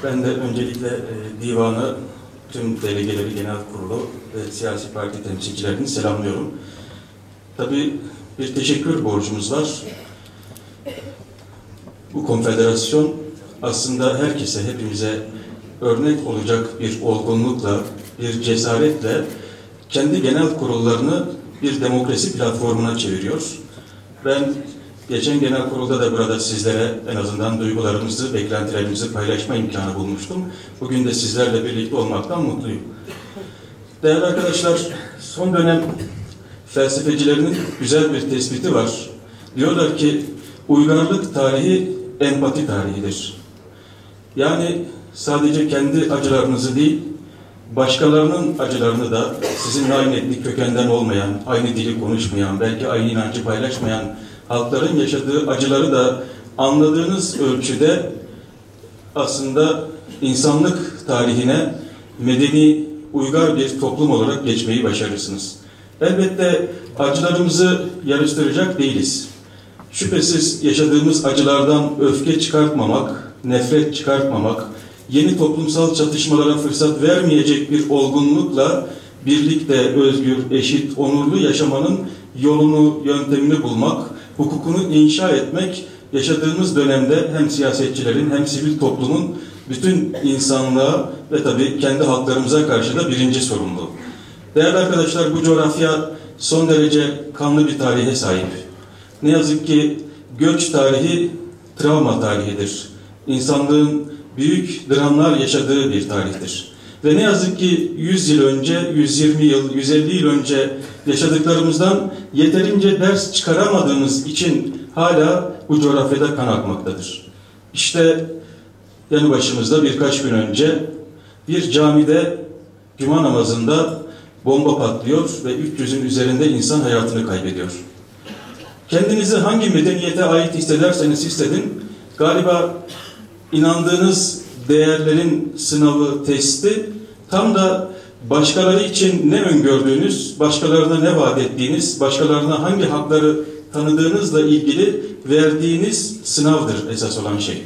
Ben de öncelikle divanı, tüm delegeleri, genel kurulu ve siyasi parti temsilcilerini selamlıyorum. Tabii bir teşekkür borcumuz var. Bu konfederasyon aslında herkese, hepimize örnek olacak bir olgunlukla, bir cesaretle kendi genel kurullarını bir demokrasi platformuna çeviriyor. Ben geçen genel kurulda da burada sizlere en azından duygularımızı, beklentilerimizi paylaşma imkanı bulmuştum. Bugün de sizlerle birlikte olmaktan mutluyum. Değerli arkadaşlar, son dönem felsefecilerinin güzel bir tespiti var. Diyorlar ki, uygarlık tarihi empati tarihidir. Yani sadece kendi acılarınızı değil, başkalarının acılarını da sizinle aynı etnik kökenden olmayan, aynı dili konuşmayan, belki aynı inancı paylaşmayan halkların yaşadığı acıları da anladığınız ölçüde aslında insanlık tarihine medeni, uygar bir toplum olarak geçmeyi başarırsınız. Elbette acılarımızı yarıştıracak değiliz. Şüphesiz yaşadığımız acılardan öfke çıkartmamak, nefret çıkartmamak, yeni toplumsal çatışmalara fırsat vermeyecek bir olgunlukla birlikte özgür, eşit, onurlu yaşamanın yolunu, yöntemini bulmak, hukukunu inşa etmek, yaşadığımız dönemde hem siyasetçilerin hem sivil toplumun bütün insanlığa ve tabii kendi halklarımıza karşı da birinci sorumluluğu. Değerli arkadaşlar, bu coğrafya son derece kanlı bir tarihe sahip. Ne yazık ki göç tarihi travma tarihidir. İnsanlığın büyük dramlar yaşadığı bir tarihtir. Ve ne yazık ki 100 yıl önce, 120 yıl, 150 yıl önce yaşadıklarımızdan yeterince ders çıkaramadığımız için hala bu coğrafyada kan akmaktadır. İşte yanı başımızda birkaç gün önce bir camide cuma namazında bomba patlıyor ve 300'ün üzerinde insan hayatını kaybediyor. Kendinizi hangi medeniyete ait hissederseniz hissedin, galiba inandığınız değerlerin sınavı, testi tam da başkaları için ne öngördüğünüz, başkalarına ne vaat ettiğiniz, başkalarına hangi hakları tanıdığınızla ilgili verdiğiniz sınavdır esas olan şey.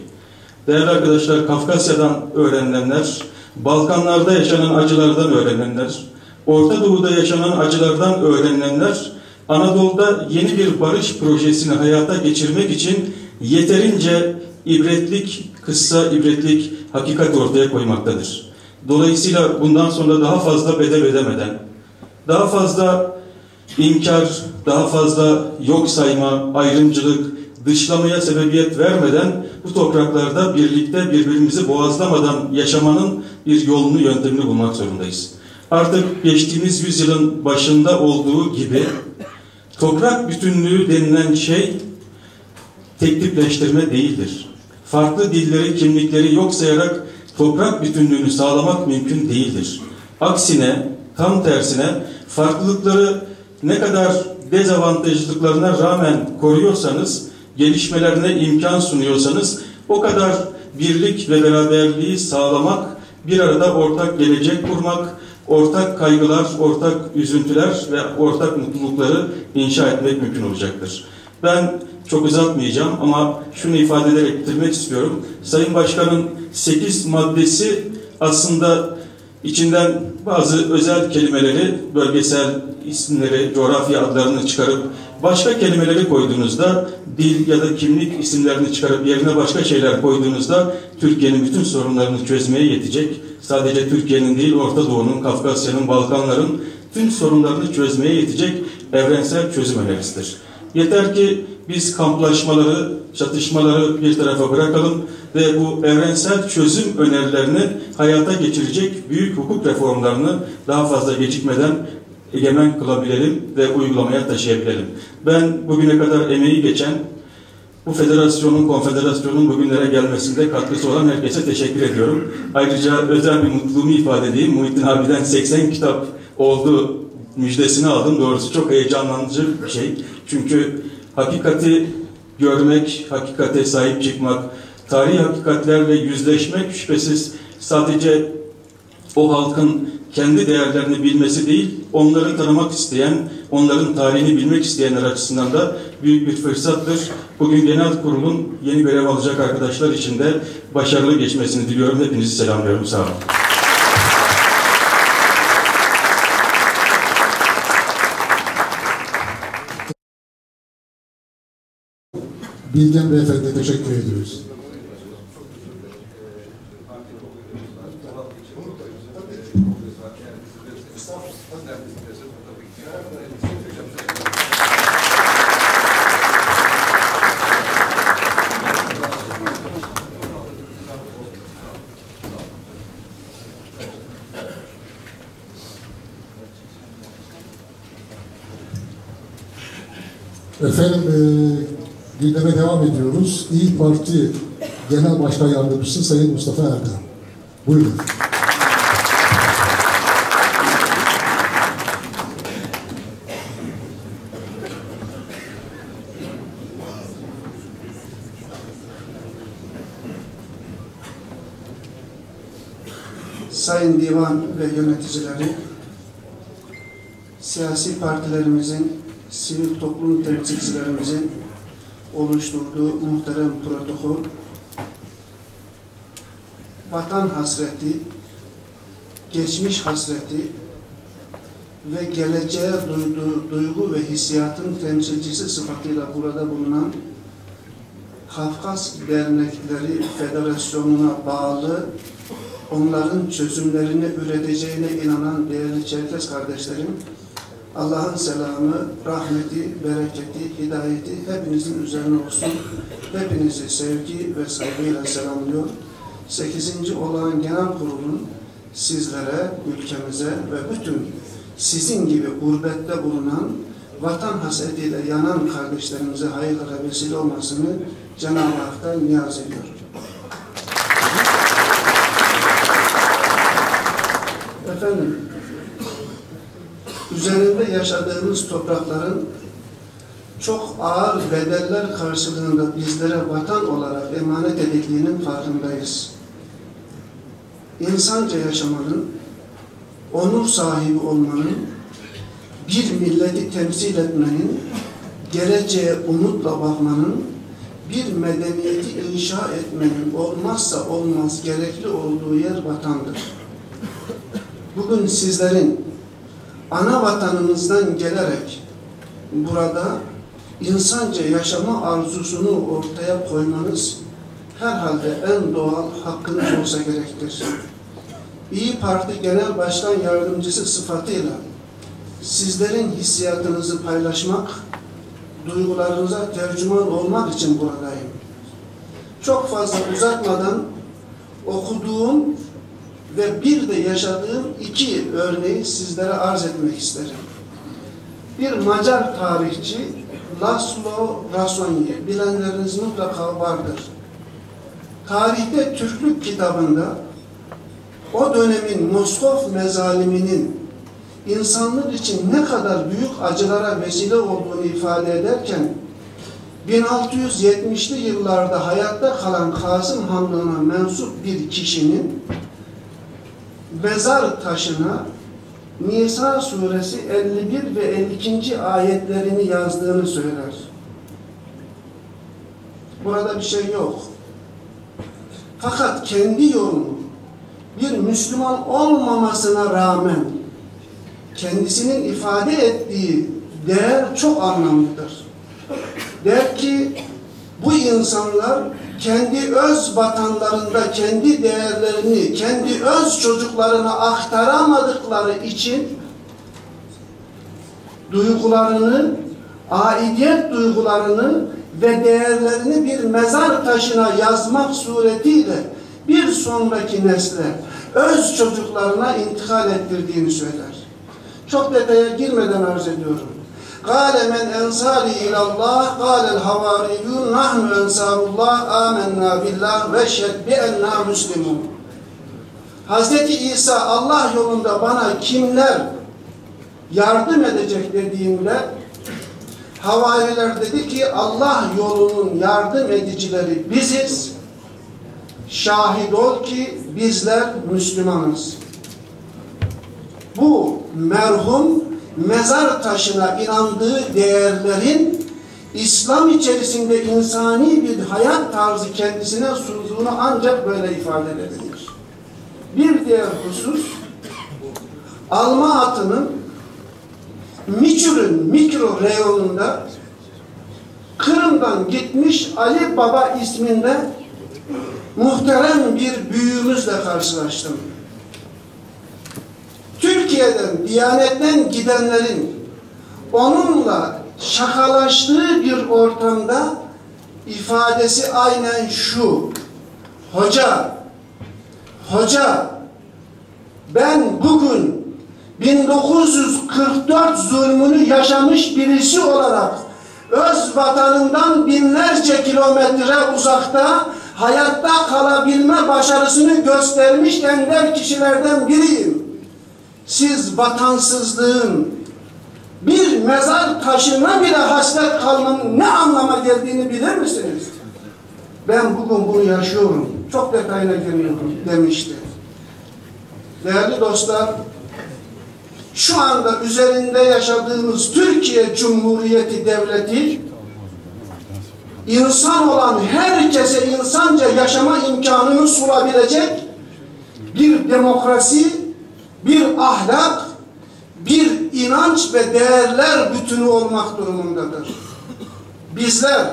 Değerli arkadaşlar, Kafkasya'dan öğrenilenler, Balkanlarda yaşanan acılardan öğrenilenler, Orta Doğu'da yaşanan acılardan öğrenilenler, Anadolu'da yeni bir barış projesini hayata geçirmek için yeterince ibretlik, kıssa ibretlik hakikat ortaya koymaktadır. Dolayısıyla bundan sonra daha fazla bedel ödemeden, daha fazla inkar, daha fazla yok sayma, ayrımcılık, dışlamaya sebebiyet vermeden bu topraklarda birlikte birbirimizi boğazlamadan yaşamanın bir yolunu, yöntemini bulmak zorundayız. Artık geçtiğimiz yüzyılın başında olduğu gibi toprak bütünlüğü denilen şey tek tipleştirme değildir. Farklı dilleri, kimlikleri yok sayarak toprak bütünlüğünü sağlamak mümkün değildir. Aksine, tam tersine farklılıkları ne kadar dezavantajlıklarına rağmen koruyorsanız, gelişmelerine imkan sunuyorsanız o kadar birlik ve beraberliği sağlamak, bir arada ortak gelecek kurmak, ortak kaygılar, ortak üzüntüler ve ortak mutlulukları inşa etmek mümkün olacaktır. Ben çok uzatmayacağım ama şunu ifade ederek bitirmek istiyorum. Sayın Başkan'ın 8 maddesi aslında içinden bazı özel kelimeleri, bölgesel isimleri, coğrafya adlarını çıkarıp başka kelimeleri koyduğunuzda, dil ya da kimlik isimlerini çıkarıp yerine başka şeyler koyduğunuzda Türkiye'nin bütün sorunlarını çözmeye yetecek. Sadece Türkiye'nin değil, Orta Doğu'nun, Kafkasya'nın, Balkanların tüm sorunlarını çözmeye yetecek evrensel çözüm önerisidir. Yeter ki biz kamplaşmaları, çatışmaları bir tarafa bırakalım ve bu evrensel çözüm önerilerini hayata geçirecek büyük hukuk reformlarını daha fazla gecikmeden egemen kılabilelim ve uygulamaya taşıyabilelim. Ben bugüne kadar emeği geçen bu federasyonun, konfederasyonun bugünlere gelmesinde katkısı olan herkese teşekkür ediyorum. Ayrıca özel bir mutluluğumu ifade edeyim. Muhittin abiden 80 kitap oldu müjdesini aldım. Doğrusu çok heyecanlandırıcı bir şey. Çünkü hakikati görmek, hakikate sahip çıkmak, tarihi hakikatlerle yüzleşmek şüphesiz sadece o halkın kendi değerlerini bilmesi değil, onları tanımak isteyen, onların tarihini bilmek isteyenler açısından da büyük bir fırsattır. Bugün genel kurulun yeni görev alacak arkadaşlar için de başarılı geçmesini diliyorum. Hepinizi selamlıyorum. Sağ olun. Bilgen Beyefendi'ye teşekkür ediyoruz. Efendim, gündeme devam ediyoruz. İYİ Parti Genel Başkan Yardımcısı Sayın Mustafa Erkan. Buyurun. Sayın Divan ve yöneticileri, siyasi partilerimizin, sivil toplum temsilcilerimizin oluşturduğu muhterem protokol, vatan hasreti, geçmiş hasreti ve geleceğe duyduğu duygu ve hissiyatın temsilcisi sıfatıyla burada bulunan Kafkas Dernekleri Federasyonu'na bağlı, onların çözümlerini üreteceğine inanan değerli Çerkes kardeşlerim, Allah'ın selamı, rahmeti, bereketi, hidayeti hepinizin üzerine olsun. Hepinizi sevgi ve saygıyla selamlıyor. 8. Olağan Genel Kurul'un sizlere, ülkemize ve bütün sizin gibi gurbette bulunan, vatan hasretiyle yanan kardeşlerimize hayırlara vesile olmasını Cenab-ı Hak'tan niyaz ediyorum. Efendim, üzerinde yaşadığımız toprakların çok ağır bedeller karşılığında bizlere vatan olarak emanet edildiğinin farkındayız. İnsanca yaşamanın, onur sahibi olmanın, bir milleti temsil etmenin, geleceğe umutla bakmanın, bir medeniyeti inşa etmenin olmazsa olmaz gerekli olduğu yer vatandır. Bugün sizlerin ana vatanımızdan gelerek burada insanca yaşama arzusunu ortaya koymanız herhalde en doğal hakkınız olsa gerektir. İYİ Parti Genel Başkan Yardımcısı sıfatıyla sizlerin hissiyatınızı paylaşmak, duygularınıza tercüman olmak için buradayım. Çok fazla uzatmadan okuduğum ve bir de yaşadığım 2 örneği sizlere arz etmek isterim. Bir Macar tarihçi Laszlo Rasonyi, bilenleriniz mutlaka vardır. Tarihte Türklük kitabında o dönemin Moskov mezaliminin insanlık için ne kadar büyük acılara vesile olduğunu ifade ederken 1670'li yıllarda hayatta kalan Kasım Hanlığı'na mensup bir kişinin mezar taşına Nisa suresi 51 ve 52. ayetlerini yazdığını söyler. Burada bir şey yok. Fakat kendi yolunu bir Müslüman olmamasına rağmen kendisinin ifade ettiği değer çok anlamlıdır. Der ki bu insanlar kendi öz vatanlarında kendi değerlerini, kendi öz çocuklarına aktaramadıkları için duygularını, aidiyet duygularını ve değerlerini bir mezar taşına yazmak suretiyle bir sonraki nesle, öz çocuklarına intikal ettirdiğini söyler. Çok detaya girmeden arz ediyorum. قَالَ مَنْ اَنْصَارِ اِلَى اللّٰهِ قَالَ الْحَوَارِيُّونَ نَحْنُ اَنْصَارُ اللّٰهِ آمَنَّا بِاللّٰهِ وَشَّدْ بِأَنَّا مُسْلِمُونَ. Hz. İsa Allah yolunda bana kimler yardım edecek dediğimde havariler dedi ki Allah yolunun yardım edicileri biziz. Şahit ol ki bizler Müslümanız. bu merhum mezar taşına inandığı değerlerin İslam içerisinde insani bir hayat tarzı kendisine sunduğunu ancak böyle ifade edebilir. Bir diğer husus, alma atının Miçur'un mikro reyonunda Kırım'dan gitmiş Ali Baba isminde muhterem bir büyüğümüzle karşılaştım. Türkiye'den, Diyanet'ten gidenlerin onunla şakalaştığı bir ortamda ifadesi aynen şu: Hoca, ben bugün 1944 zulmünü yaşamış birisi olarak öz vatanından binlerce kilometre uzakta hayatta kalabilme başarısını göstermiş ender kişilerden biriyim. Siz vatansızlığın bir mezar taşına bile hasret kalmanın ne anlama geldiğini bilir misiniz? Ben bugün bunu yaşıyorum. Çok detayına girmiyorum demişti. Değerli dostlar, şu anda üzerinde yaşadığımız Türkiye Cumhuriyeti Devleti, insan olan herkese insanca yaşama imkanını sunabilecek bir demokrasi, bir ahlak, bir inanç ve değerler bütünü olmak durumundadır. Bizler,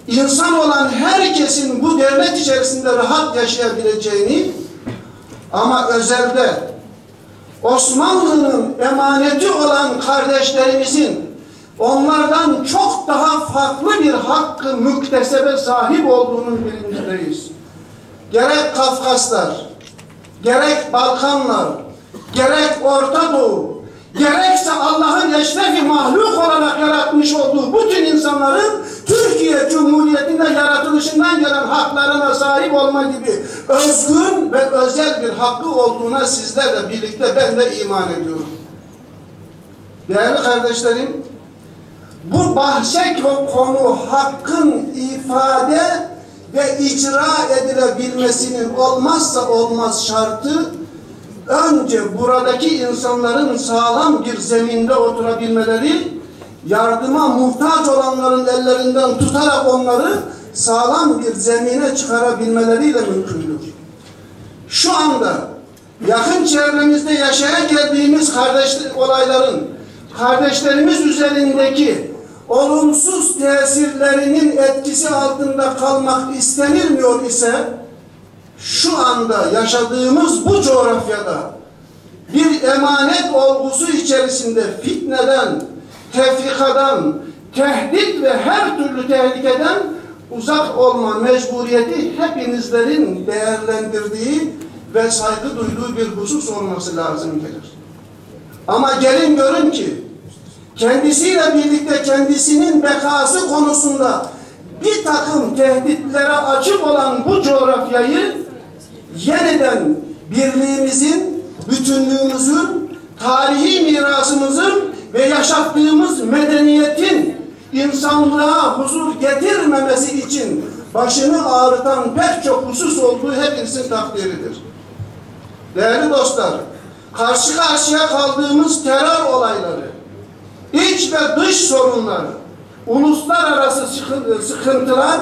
insan olan herkesin bu devlet içerisinde rahat yaşayabileceğini ama özelde Osmanlı'nın emaneti olan kardeşlerimizin onlardan çok daha farklı bir hakkı müktesebe sahip olduğunun bilincindeyiz. Gerek Kafkaslar, gerek Balkanlar, gerek Orta Doğu, gerekse Allah'ın eşrefi mahluk olarak yaratmış olduğu bütün insanların Türkiye Cumhuriyeti'nde yaratılışından gelen haklarına sahip olma gibi özgün ve özel bir hakkı olduğuna sizlerle birlikte ben de iman ediyorum. Değerli kardeşlerim, bu bahse konu hakkın ifade ve icra edilebilmesinin olmazsa olmaz şartı, önce buradaki insanların sağlam bir zeminde oturabilmeleri, yardıma muhtaç olanların ellerinden tutarak onları sağlam bir zemine çıkarabilmeleriyle mümkündür. Şu anda yakın çevremizde yaşaya geldiğimiz olayların kardeşlerimiz üzerindeki olumsuz tesirlerinin etkisi altında kalmak istenilmiyor ise, şu anda yaşadığımız bu coğrafyada bir emanet olgusu içerisinde fitneden, tefrikadan, tehdit ve her türlü tehlikeden uzak olma mecburiyeti hepinizlerin değerlendirdiği ve saygı duyduğu bir husus olması lazım gelir. Ama gelin görün ki kendisiyle birlikte kendisinin bekası konusunda bir takım tehditlere açık olan bu coğrafyayı yeniden birliğimizin, bütünlüğümüzün, tarihi mirasımızın ve yaşattığımız medeniyetin insanlığa huzur getirmemesi için başını ağrıtan pek çok husus olduğu hepinizin takdiridir. Değerli dostlar, karşı karşıya kaldığımız terör olayları, iç ve dış sorunlar, uluslararası sıkıntılar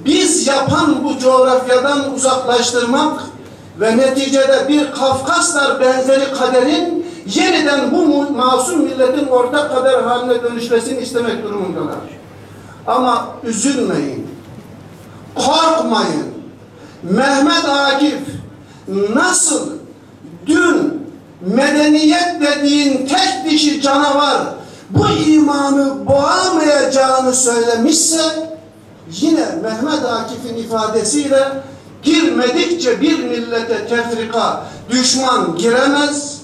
biz yapan bu coğrafyadan uzaklaştırmak ve neticede bir Kafkaslar benzeri kaderin yeniden bu masum milletin ortak kader haline dönüşmesini istemek durumundalar. Ama üzülmeyin, korkmayın. Mehmet Akif nasıl dün medeniyet dediğin tek dişi canavar bu imanı boğamayacağını söylemişse, yine Mehmet Akif'in ifadesiyle girmedikçe bir millete tefrika, düşman giremez,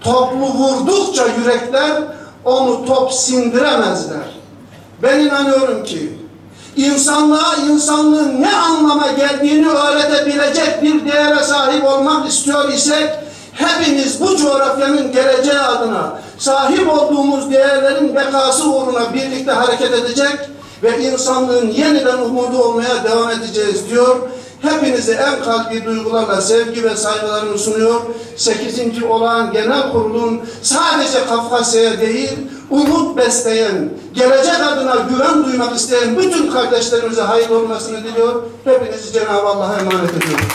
toplu vurdukça yürekler onu top sindiremezler. Ben inanıyorum ki insanlığa insanlığın ne anlama geldiğini öğretebilecek bir değere sahip olmak istiyor isek, hepimiz bu coğrafyanın geleceği adına sahip olduğumuz değerlerin bekası uğruna birlikte hareket edecek ve insanlığın yeniden umudu olmaya devam edeceğiz diyor. Hepinize en kalbi duygularla sevgi ve saygılarımı sunuyor. 8. olağan genel kurulun sadece Kafkasya'ya değil, umut besleyen, gelecek adına güven duymak isteyen bütün kardeşlerimize hayırlı olmasını diliyor. Hepinizi Cenab-ı Allah'a emanet ediyorum.